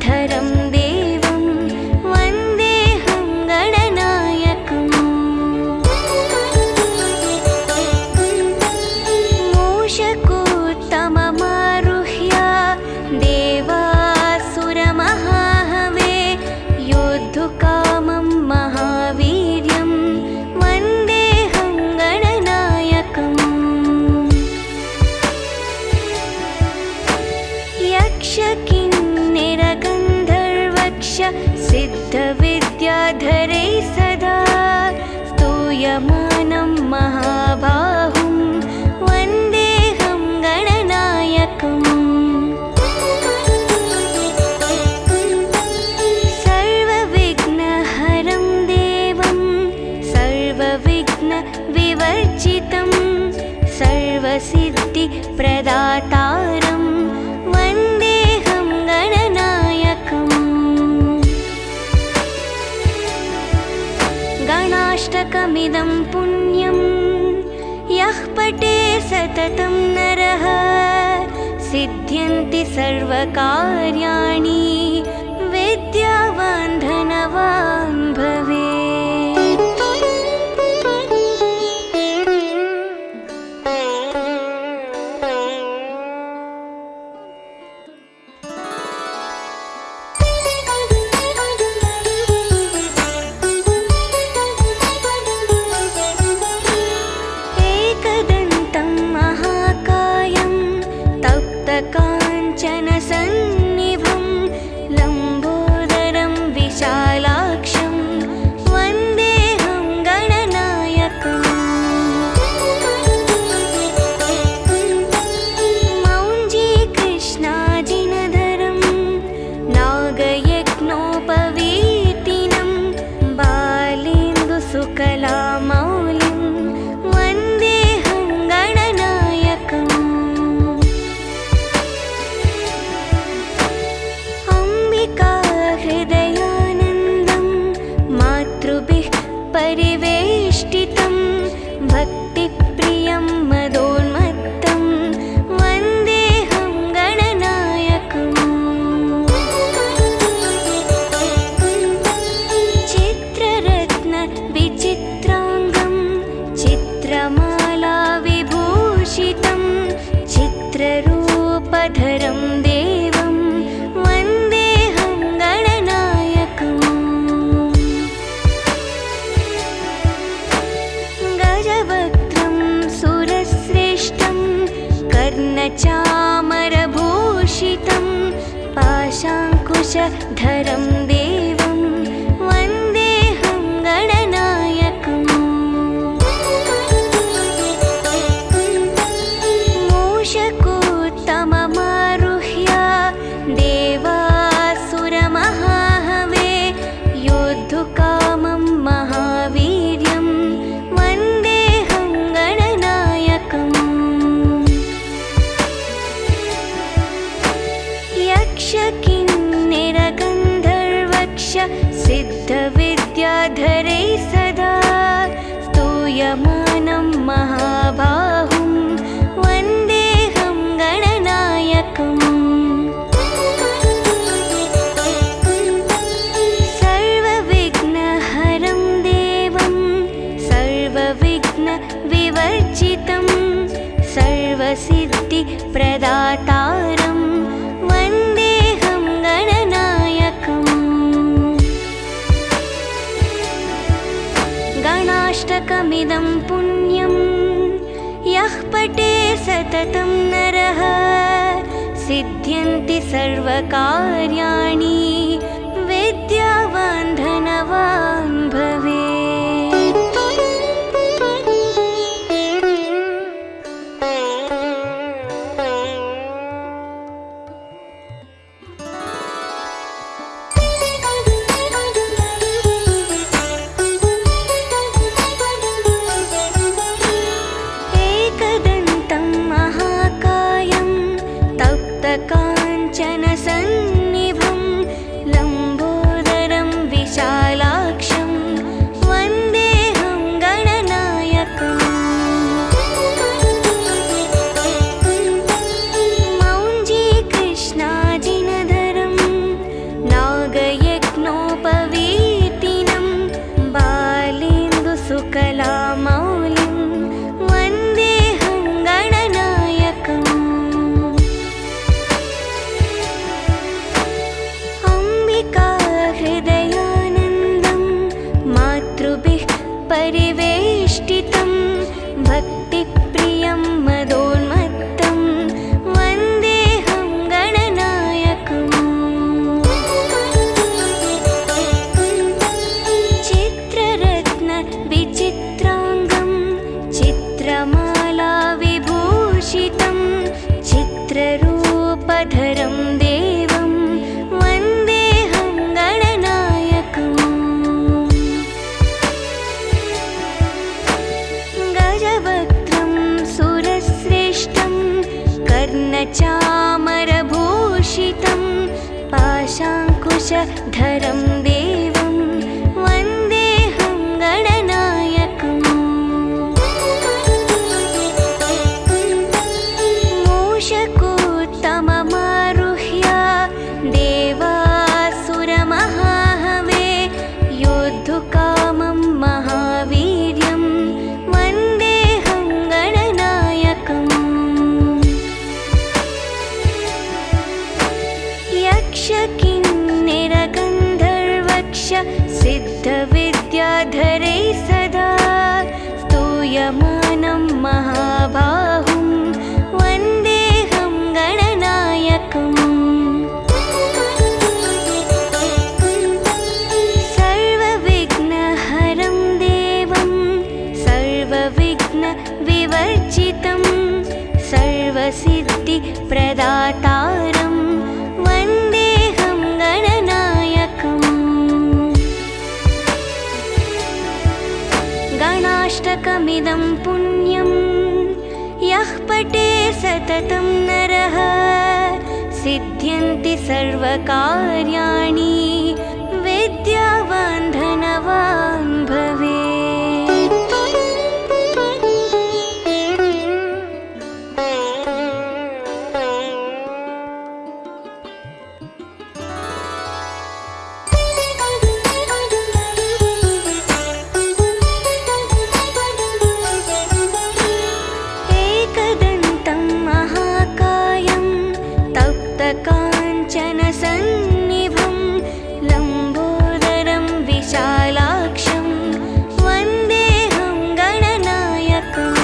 विश्वधरं देवं वन्देऽहं गणनायकम्। मूषकोत्तममारुह्य देवासुरमहाहवे योद्धुकामं महावीर्यं वन्देऽहं गणनायकम्। यक्षकिन्निरगन्धर्वक्ष सिद्धविद्याधरैः सदा स्तूयमानं महाबाहुं वन्देऽहं गणनायकम्। सर्वविघ्नहरं देवं सर्वविघ्नविवर्जितं सर्वसिद्धिप्रदातारं वन्देऽहं गणनायकम्। गणाष्टकमिदं पुण्यं यः पठे सततं नरः सिद्ध्यन्ति सर्वकार्याणि विद्यावान् धनवान् भवेत्। एकदन्तं महाकायं तप्तकाञ्चनसन्निभं लम्बोदरं विशालाक्षं वन्देऽहं गणनायकम्। मौञ्जीकृष्णाजिनधरं नागयज्ञोपवीतिनं बालेन्दुसुकलामौलिं वन्देऽहं गणनायकम्। अम्बिकाहृदयानन्दं मातृभिः परिवेष्टितं भक्तिप्रियं मदोन्मत्तं वन्देऽहं गणनायकम्। चित्ररत्नविचित्राङ्गं चित्रमालाविभूषितं चित्ररूपधरं देवं वन्देऽहं गणनायकम्। गजवक्त्रं सुरश्रेष्ठं कर्णचामरभूषितं पाशाङ्कुशधरं देवं वन्देऽहं गणनायकम्। मूषकोत्तममारुह्य देवासुरमहाहवे योद्धुकामं महावीर्यं वन्देऽहं गणनायकम्। यक्षकिन्निरगन्धर्वक्ष सिद्धविद्याधरैः सदा स्तूयमानं महाबाहुं वन्देऽहं गणनायकम्। सर्वविघ्नहरं देवं सर्वविघ्नविवर्जितं सर्वसिद्धिप्रदातारं वन्देऽहं गणनायकम्। गणाष्टकमिदं पुण्यं यः पठे सततं नरः सिद्ध्यन्ति सर्वकार्याणि विद्यावान् धनवान् भवेत्। एकदन्तं महाकायं तप्तकाञ्चनसन्निभं लम्बोदरं विशालाक्षं कर्णचामरभूषितं पाशाङ्कुशधरं देवं वन्देऽहं गणनायकम् मूषकोत्तममारुह्य देवासुरमहाहवे योद्धुकामं महावीर्यं वन्देऽहं गणनायकम् यक्षकिन्निरगन्धर्वक्ष सिद्धविद्याधरैः सदा स्तूयमानं महाबाहुं वन्देऽहं गणनायकम् सर्वविघ्नहरं देवं सर्वविघ्नविवर्जितं सर्वसिद्धिप्रदातारं वन्देऽहं गणनायकम् गणाष्टकमिदं पुण्यं यः पठे सततं नरः सिद्ध्यन्ति सर्वकार्याणि विद्यावान् धनवान् भवेत्। एकदन्तं महाकायं तप्तकाञ्चनसन्निभं लम्बोदरं विशालाक्षं वन्देऽहं गणनायकम्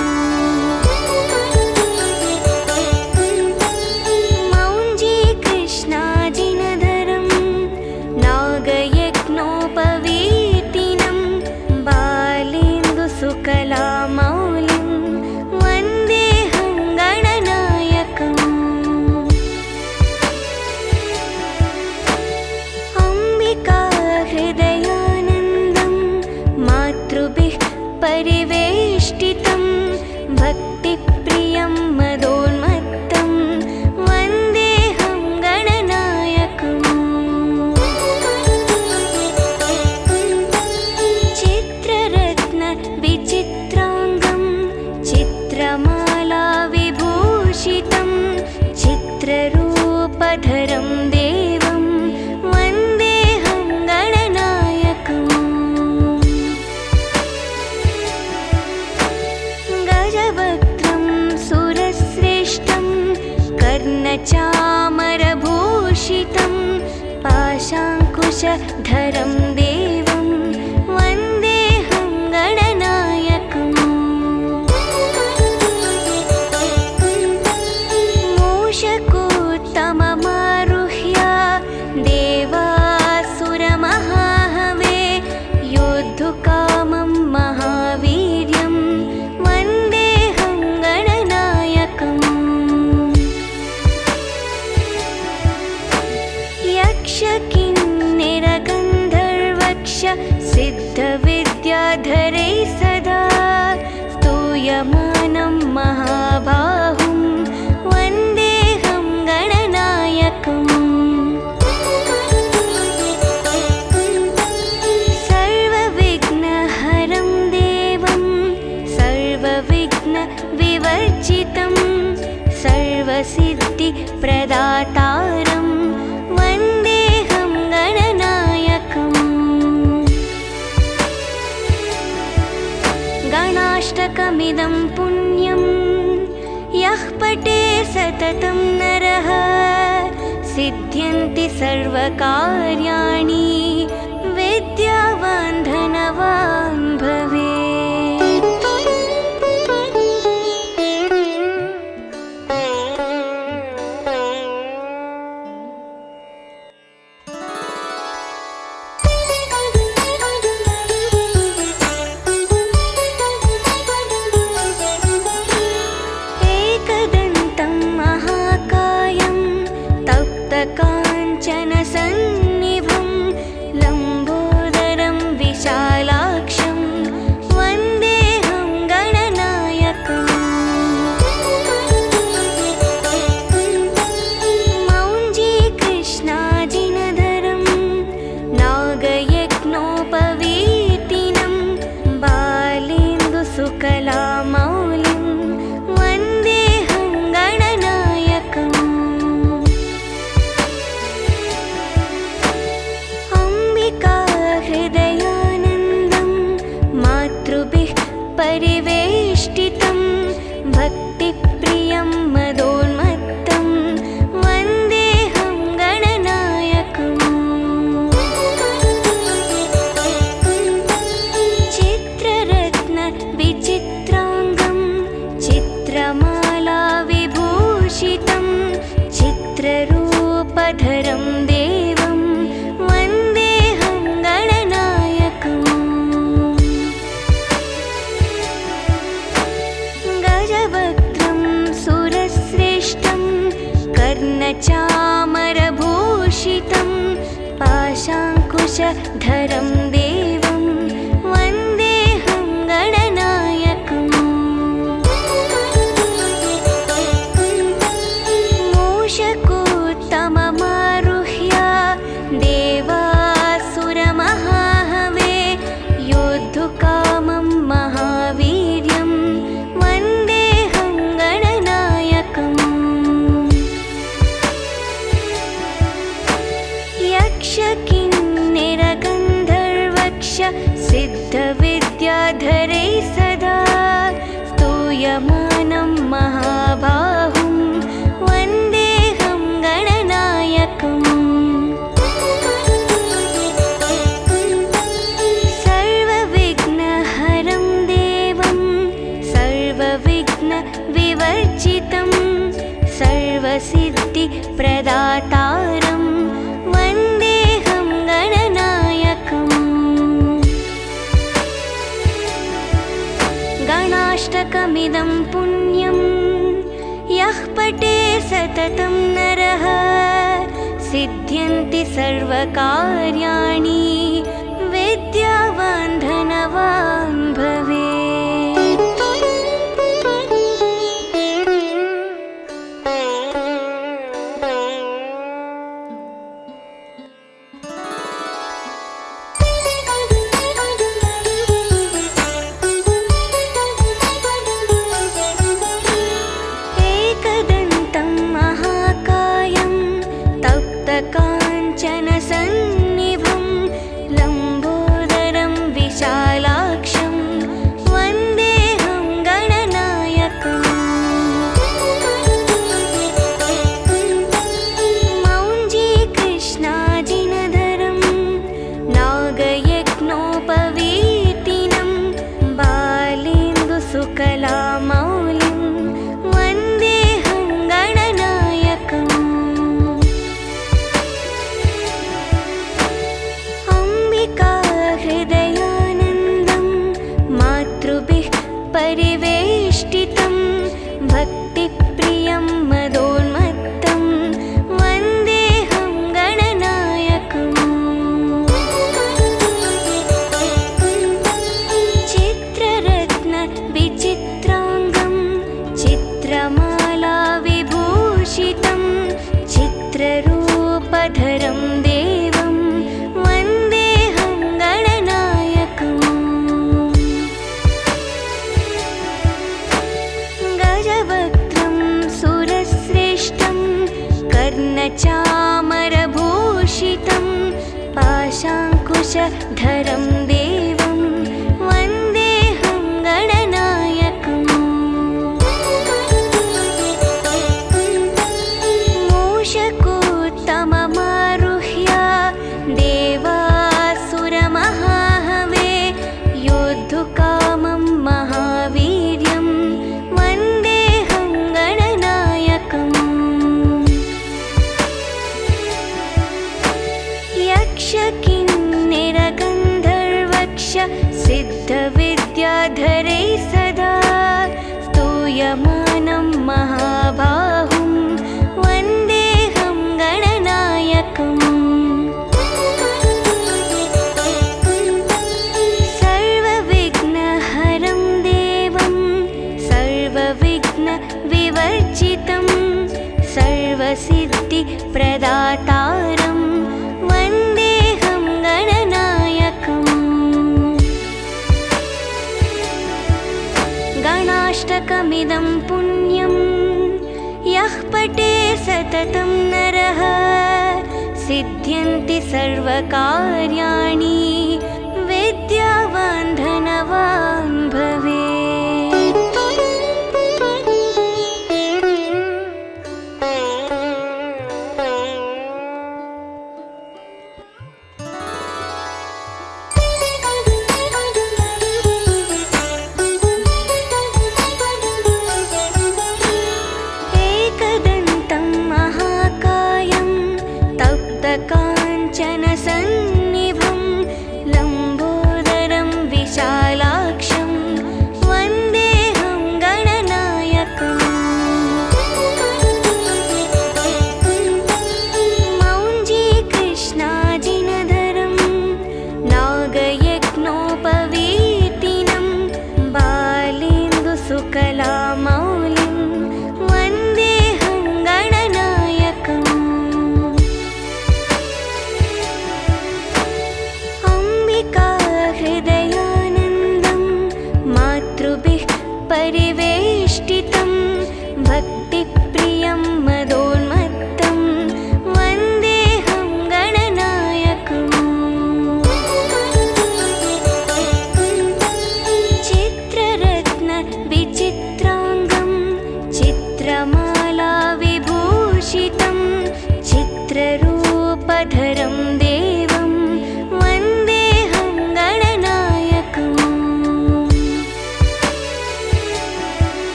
मौञ्जीकृष्णाजिनधरं नागयज्ञोपवीतिनं बालेन्दुसुकलामौलिं वन्देऽहं गणनायकम् अम्बिकाहृदयानन्दं मातृभिः परिवेष्टितं भक्तिप्रियं मदोन्मत्तं वन्देऽहं गणनायकम् चित्ररत्नविचित्राङ्गं चित्रमालाविभूषितं चित्ररूपधरं देवं वन्देऽहं गणनायकम् गजवक्त्रं सुरश्रेष्ठं कर्णचामरभूषितं पाशाङ्कुशधरं देवं वन्देऽहं गणनायकम् मूषकोत्तममारुह्य देवासुरमहाहवे योद्धुकामं महावीर्यं वन्देऽहं गणनायकम् यक्षकिन्निरगन्धर्वक्ष सिद्धविद्याधरैः सदा स्तूयमानं महाबाहुं वन्देऽहं गणनायकम् सर्वविघ्नहरं देवं सर्वविघ्नविवर्जितं सर्वसिद्धिप्रदातारं वन्देऽहं गणनायकम् गणाष्टकमिदं पुण्यं यः पठे सततं नरः सिद्ध्यन्ति सर्वकार्याणि विद्यावान् धनवान् भवेत्। एकदन्तं महाकायं तप्तकाञ्चनसन्निभं लम्बोदरं विशालाक्षं विभूषितं चित्ररूपधरं देवं वन्देऽहं गणनायकम् गजवक्त्रं सुरश्रेष्ठं कर्णचामरभूषितं पाशाङ्कुशधरं देवं वन्देऽहं गणनायकम् मूषकोत्तममारुह्य देवासुरमहाहवे योद्धुकामं महावीर्यं वन्देऽहं गणनायकम् यक्षकिन्निरगन्धर्वक्ष सिद्धविद्याधरै सदा स्तूयमानं महाबाहुं वन्देऽहं गणनायकम् सर्वविघ्नहरं देवं सर्वविघ्नविवर्जितं सर्वसिद्धिप्रदातारं वन्देऽहं गणनायकम् गणाष्टकमिदं पुण्यं यः पठे सततं नरः सिद्ध्यन्ति सर्वकार्याणि विद्यावान् धनवान् भवेत्। एकदन्तं महाकायं तप्तकाञ्चनसन्निभं लम्बोदरं विशालाक्षं वन्देऽहं गणनायकम् मौञ्जीकृष्णाजिनधरं नागयज्ञोपवीतिनं बालेन्दुसुकलामौलिं वन्देऽहं गणनायकम् अम्बिकाहृदयानन्दं मातृभिः परिवेष्टितं भक्तिप्रियं मदोन्मत्तं वन्देऽहं गणनायकम् चित्ररत्नविचित्राङ्गं चित्रमालाविभूषितं चित्ररूपधरं देवं वन्देऽहं गणनायकम् गजवक्त्रं सुरश्रेष्ठं कर्णचामरभूषितं पाशाङ्कुशधरं देवं वन्देऽहं गणनायकम् मूषकोत्तममारुह्य देवासुरमहाहवे योद्धुकामं महावीर्यं वन्देऽहं गणनायकम् यक्षकिन्निरगन्धर्वक्ष सिद्धविद्याधरै सदा स्तूयमानं महाबाहुं वन्देऽहं गणनायकम् सर्वविघ्नहरं देवं सर्वविघ्नविवर्जितं सर्वसिद्धिप्रदातारं वन्देऽहं गणनायकम् गणाष्टकमिदं पुण्यं यः पठे सततं नरः सिद्ध्यन्ति सर्वकार्याणि विद्यावान् धनवान् भवेत्। एकदन्तं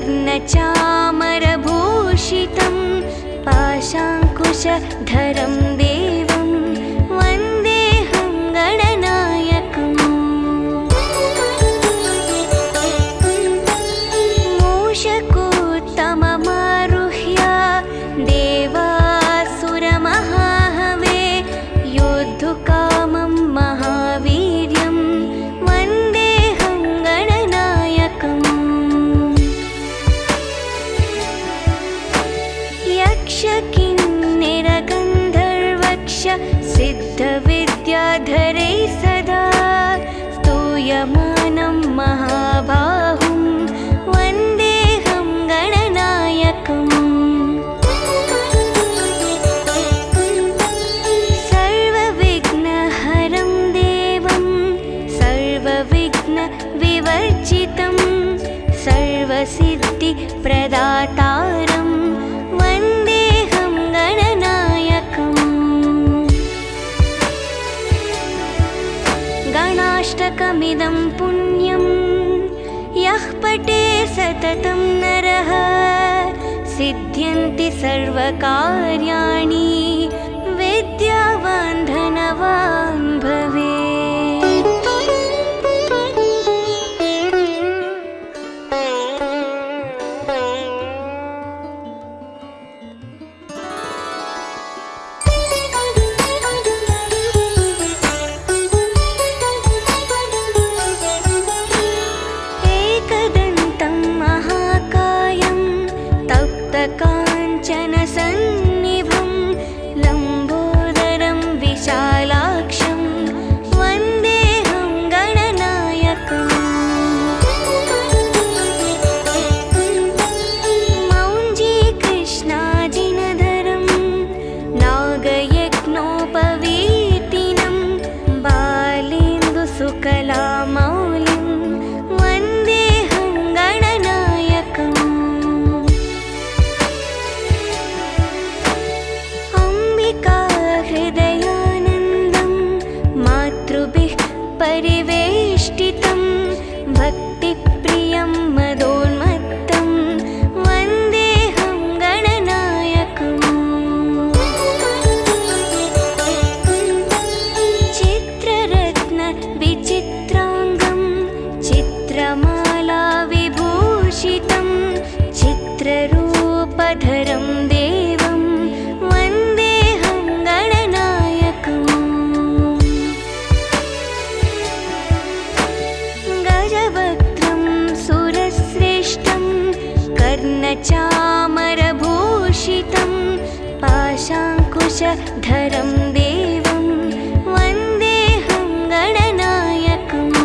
कर्णचामरभूषितं पाशाङ्कुशधरं देवं वन्देऽहं गणनायकम् मूषकोत्तममारुह्य देवासुरमहाहवे योद्धुकामं महावीर्यं वन्देऽहं गणनायकम् यक्षकिन्निरगन्धर्वक्ष सिद्धविद्याधरै सदा स्तूयमानं महाबाहुं वन्देऽहं गणनायकम् सर्वविघ्नहरं देवं सर्वविघ्नविवर्जितं सर्वसिद्धिप्रदातारं वन्देऽहं गणनायकम् गणाष्टकमिदं पुण्यं यः पठे सततं नरः सिद्ध्यन्ति सर्वकार्याणि विद्यावान् धनवान् भवेत्। एकदन्तं महाकायं तप्तकाञ्चनसन्निभं लम्बोदरं विशालाक्षं वन्देऽहं गणनायकम् मौञ्जीकृष्णाजिनधरं नागयज्ञोपवीतिनं बालेन्दुसुकलामौलिं वन्देऽहं गणनायकम् अम्बिकाहृदयानन्दं मातृभिः परिवेष्टितं भक्तिप्रियं मदोन्मत्तं वन्देऽहं गणनायकम् चित्ररत्नविचित्राङ्गं चित्रमालाविभूषितं चित्ररूपधरं देवं वन्देऽहं गणनायकम् गजवक्त्रं सुरश्रेष्ठं कर्णचामरभूषितं पाशाङ्कुशधरं देवं वन्देऽहं गणनायकम्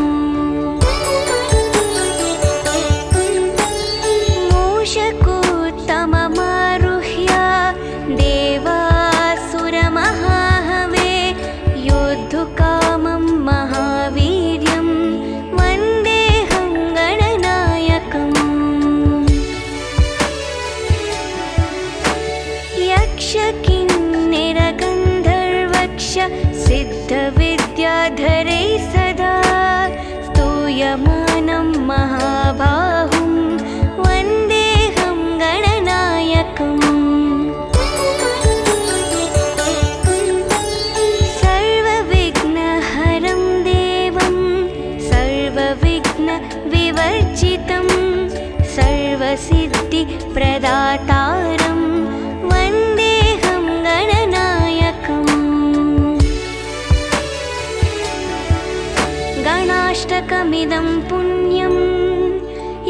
मूषकोत्तममारुह्य देवासुरमहाहवे योद्धुकामं महावीर्यं वन्देऽहं गणनायकम् यक्षकिन्निरगन्धर्वक्ष सिद्धविद्याधरै सदा स्तूयमानं महाबाहुं वन्देऽहं गणनायकम् सर्वविघ्नहरं देवं सर्वविघ्नविवर्जितं सर्वसिद्धिप्रदातारं वन्देऽहं गणनायकम् गणाष्टकमिदं पुण्यं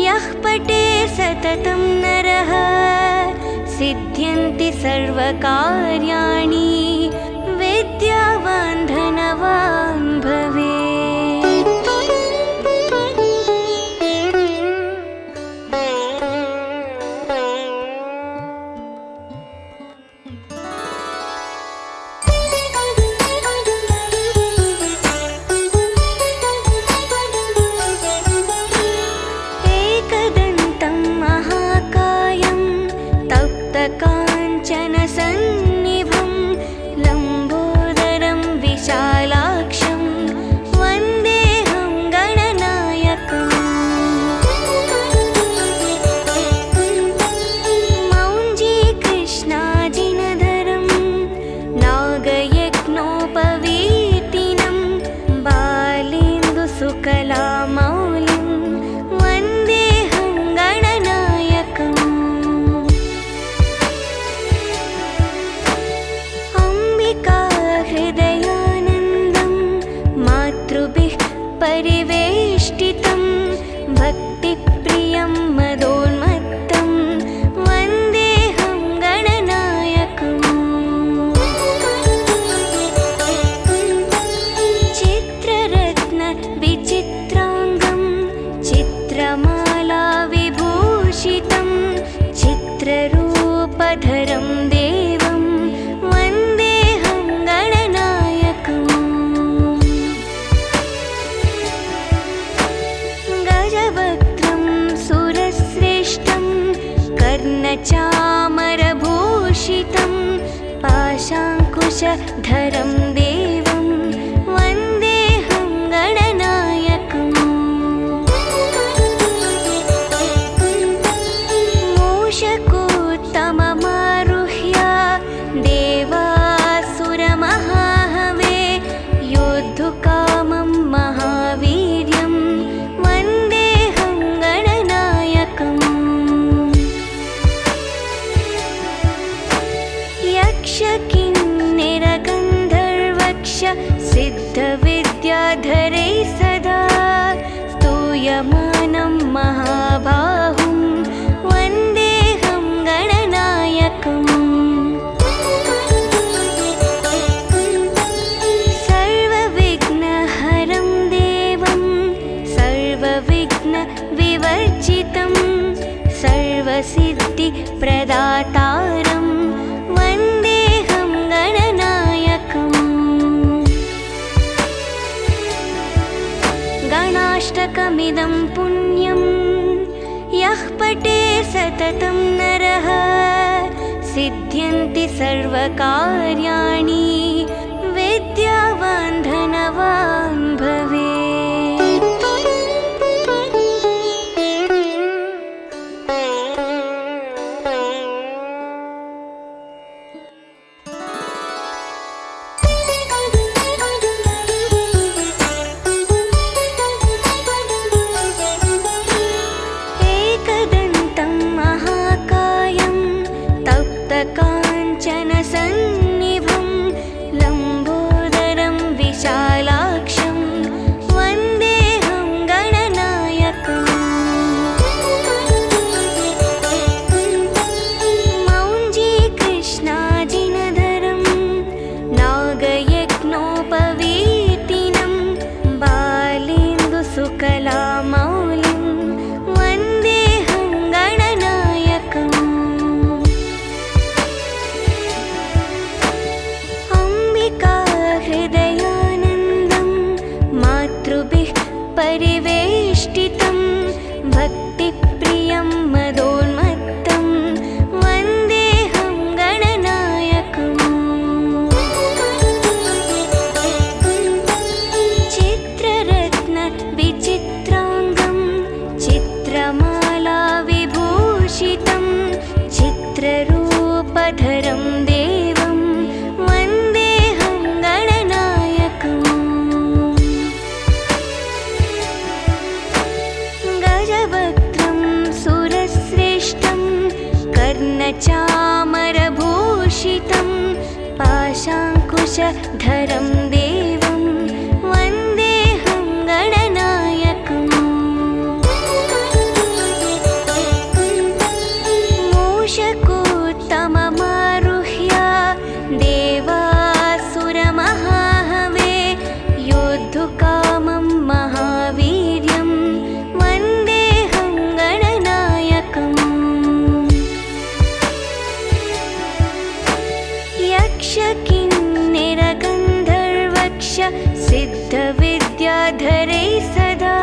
यः पठे सततं नरः सिद्ध्यन्ति सर्वकार्याणि विद्यावान् धनवान् भवेत्। एकदन्तं महाकायं तप्तकाञ्चनसन्निभं लम्बोदरं विशालाक्षं गजवक्त्रं सुरश्रेष्ठं कर्णचामरभूषितं पाशाङ्कुशधरं देवं वन्देऽहं गणनायकम् मूषकोत्तममारुह्य देवासुरमहाहवे योद्धुकामं महावीर्यं वन्देऽहं गणनायकम् यक्षकिन्निरगन्धर्वक्ष सिद्धविद्याधरैः सदा स्तूयमानं महाबाहुं वन्देऽहं गणनायकम् सर्वविघ्नहरं देवं सर्वविघ्नविवर्जितं सर्वसिद्धिप्रदातारं वन्देऽहं गणनायकम् गणाष्टकमिदं पुण्यं यः पठे सततं नरः सिद्ध्यन्ति सर्वकार्याणि विद्यावान् धनवान् भवेत्। एकदन्तं महाकायं तप्तकाञ्चनसन्निभं लम्बोदरं विशालाक्षं वन्देऽहं गणनायकम् मौञ्जीकृष्णाजिनधरं नागयज्ञोपवीतिनं बालेन्दुसुकलामौलिं वन्देऽहं गणनायकम् अम्बिकाहृदयानन्दं मातृभिः परिवेष्टितं भक्तिप्रियं मदोन्मत्तं वन्देऽहं गणनायकम् चित्ररत्नविचित्राङ्गं चित्रमालाविभूषितं चित्ररूपधरं देवं वन्देऽहं गणनायकम् गजवक्त्रं सुरश्रेष्ठं कर्णचामरभूषितं पाशाङ्कुशधरं देवं वन्देऽहं गणनायकम् मूषकोत्तममारुह्य देवासुरमहाहवे योद्धुकामं महावीर्यं वन्देऽहं गणनायकम् यक्षकिन्निरगन्धर्वक्ष सिद्धविद्याधरैः सदा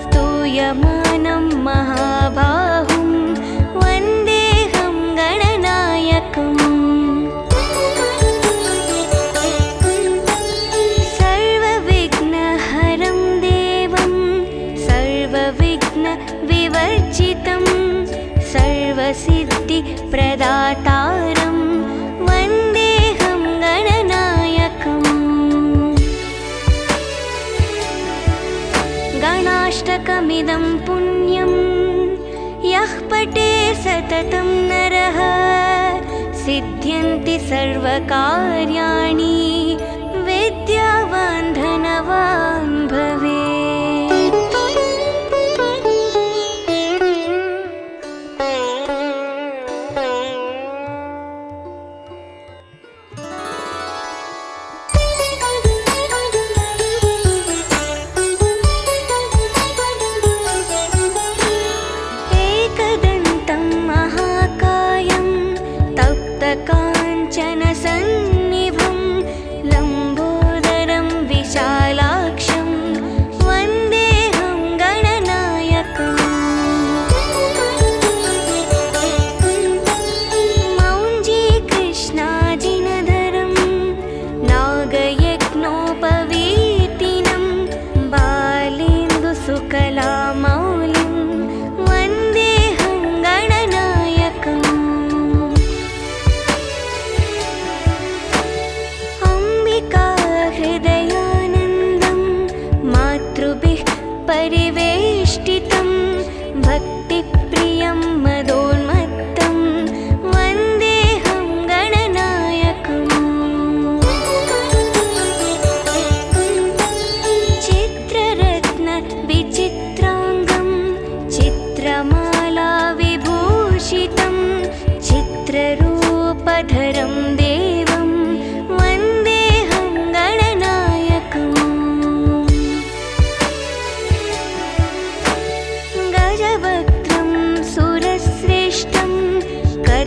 स्तूयमानं महाबाहुं वन्देऽहं गणनायकम् सर्वविघ्नहरं देवं सर्वविघ्नविवर्जितं सर्वसिद्धिप्रदातारं वन्देऽहं गणनायकम् गणाष्टकमिदं पुण्यं यः पठे सततं नरः सिद्ध्यन्ति सर्वकार्याणि विद्यावान् धनवान् भवेत्। एकदन्तं महाकायं तप्तकाञ्चनसन्निभं लम्बोदरं विशालाक्षं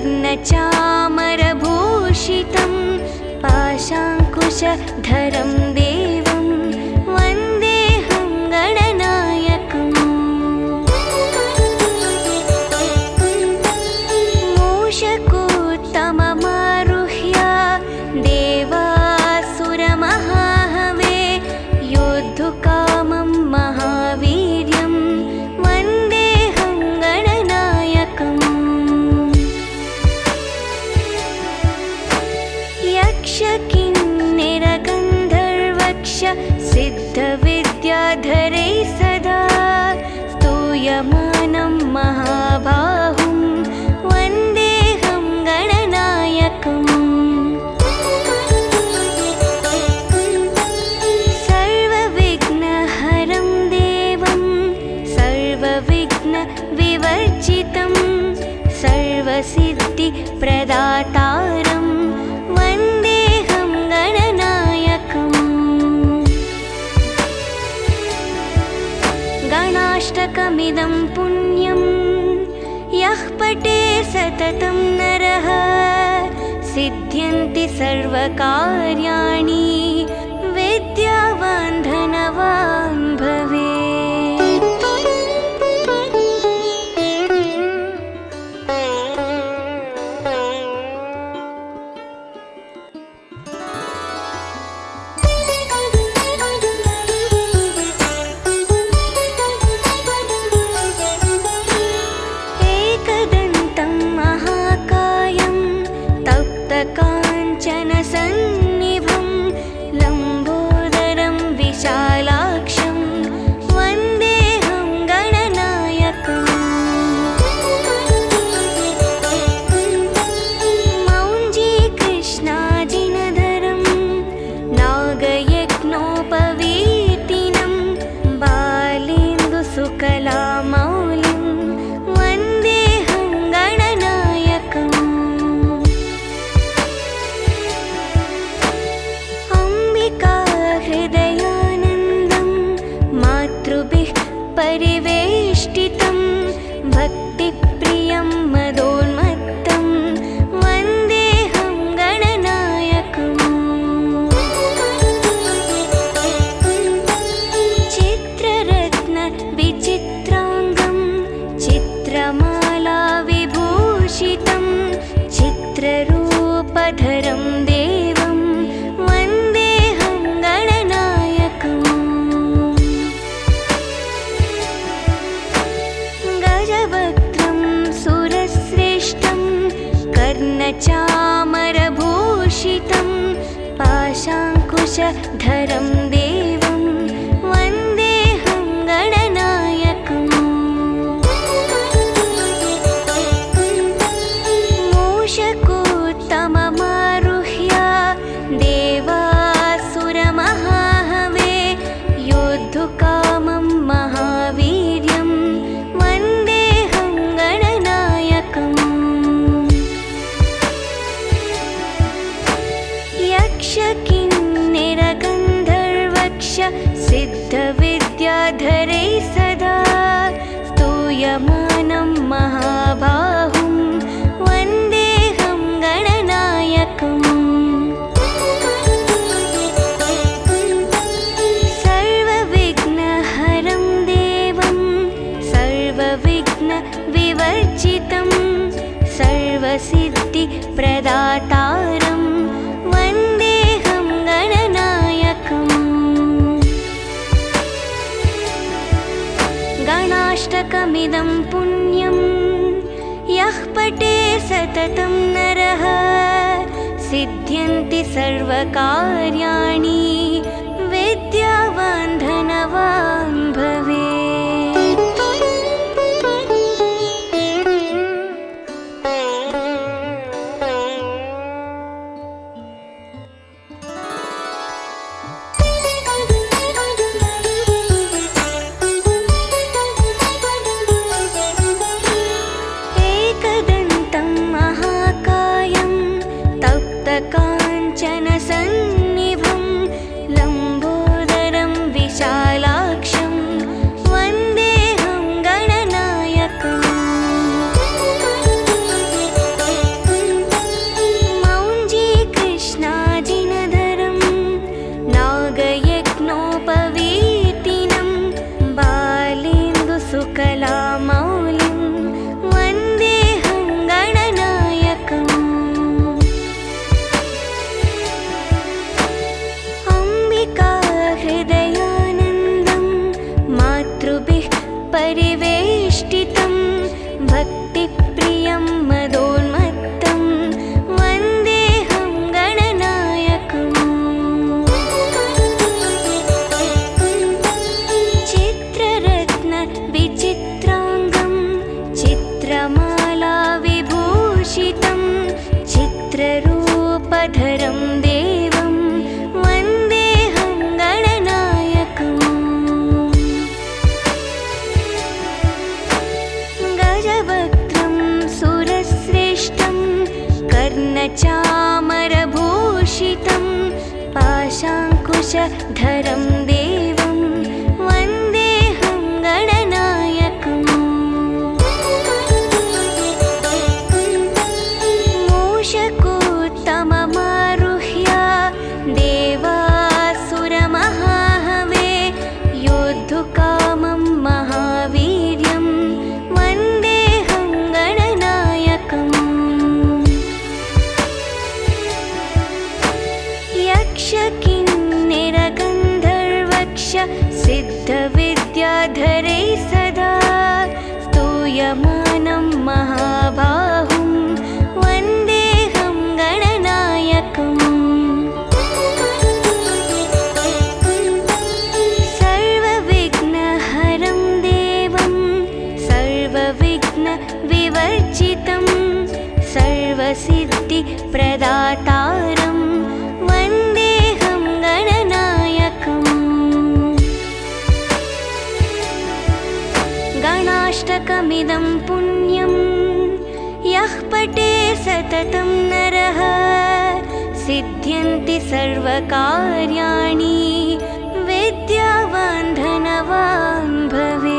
कर्णचामरभूषितं पाशाङ्कुशधरं देवं वन्देऽहं गणनायकम् मूषकोत्तममारुह्य देवासुरमहाहवे योद्धुकामं महावीर्यं वन्देऽहं गणनायकम् यक्षकिन्निरगन्धर्वक्ष सिद्धविद्याधरैः सदा स्तूयमानं महाबाहुं वन्देऽहं गणनायकम् सर्वविघ्नहरं देवं सर्वविघ्नविवर्जितं सर्वसिद्धिप्रदातारं वन्देऽहं गणनायकम् गणाष्टकमिदं पुण्यं यः पठे सततं नरः सिद्ध्यन्ति सर्वकार्याणि विद्यावान् धनवान् भवेत्। एकदन्तं महाकायं तप्तकाञ्चनसन्निभं लम्बोदरं विशालाक्षं वन्देऽहं गणनायकम् मौञ्जीकृष्णाजिनधरं नागयज्ञोपवीतिनं बालेन्दुसुकलामौलिं वन्देऽहं गणनायकम् अम्बिकाहृदयानन्दं मातृभिः परिवेष्टितं भक्तिप्रियं मदोन्मत्तं वन्देऽहं गणनायकम् चित्ररत्नविचित्राङ्गं चित्रमालाविभूषितं चित्ररूपधरं देवं वन्देऽहं गणनायकम् गजवक्त्रं सुरश्रेष्ठं कर्णचामरभूषितं पाशाङ्कुशधरं देवं वन्देऽहं गणनायकम् मूषकोत्तममारुह्य देवासुरमहाहवे योद्धुकामं महावीर्यं वन्देऽहं गणनायकम् यक्षकिन्निरगन्धर्वक्ष सिद्धविद्याधरैः सदा स्तूयमानं महाबाहुं वन्देऽहं गणनायकम् सर्वविघ्नहरं देवं सर्वविघ्नविवर्जितं सर्वसिद्धिप्रदातारं वन्देऽहं गणनायकम् गणाष्टकमिदं पुण्यं यः पठे सततं नरः सिद्ध्यन्ति सर्वकार्याणि विद्यावान् धनवान् भवेत्। एकदन्तं महाकायं तप्तकाञ्चनसन्निभं लम्बोदरं विशालाक्षं सकलामौलिं वन्देऽहं गणनायकम् अम्बिका हृदयानन्दं मातृभिः परिवेष्टितं भक्तिप्रियं मदोन्मत्तं वन्देऽहं गणनायकम् चित्ररत्नविचित्राङ्गं चित्रमाला विभूषितं चित्ररूपधरं देवं वन्देऽहं गणनायकम् गजवक्त्रं सुरश्रेष्ठं कर्णचामरभूषितं पाशाङ्कुशधरं देवं वन्देऽहं गणनायकम् मूषकोत्तममारुह्य देवासुरमहाहवे योद्धुकामं महावीर्यं वन्देऽहं गणनायकम् यक्षकिन्निरगन्धर्वक्ष सिद्धविद्याधरैः सदा स्तूयमानं महाबाहुं वन्देऽहं गणनायकम् सर्वविघ्नहरं देवं सर्वविघ्नविवर्जितं सर्वसिद्धिप्रदातारं वन्देऽहं गणनायकम् गणाष्टकमिदं पुण्यं यः पठे सततं नरः सिद्ध्यन्ति सर्वकार्याणि विद्यावान् धनवान् भवेत्।